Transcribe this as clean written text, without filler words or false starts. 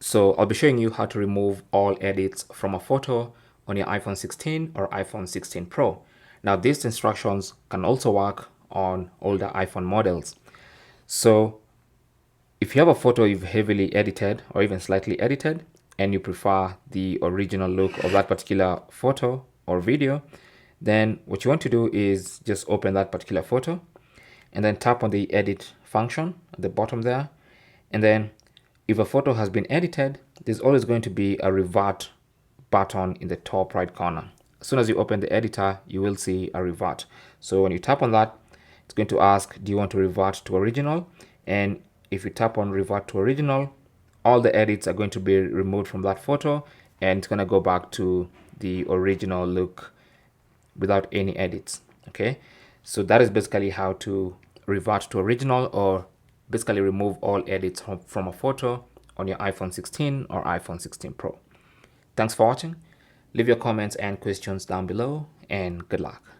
So I'll be showing you how to remove all edits from a photo on your iPhone 16 or iPhone 16 Pro. Now these instructions can also work on older iPhone models. So if you have a photo you've heavily edited or even slightly edited and you prefer the original look of that particular photo or video, then what you want to do is just open that particular photo and then tap on the edit function at the bottom there. And then if a photo has been edited, there's always going to be a revert button in the top right corner. As soon as you open the editor, you will see a revert. So when you tap on that, it's going to ask, do you want to revert to original? And if you tap on revert to original, all the edits are going to be removed from that photo and it's going to go back to the original look without any edits. Okay, so that is basically how to revert to original, or basically remove all edits from a photo on your iPhone 16 or iPhone 16 Pro. Thanks for watching. Leave your comments and questions down below and good luck.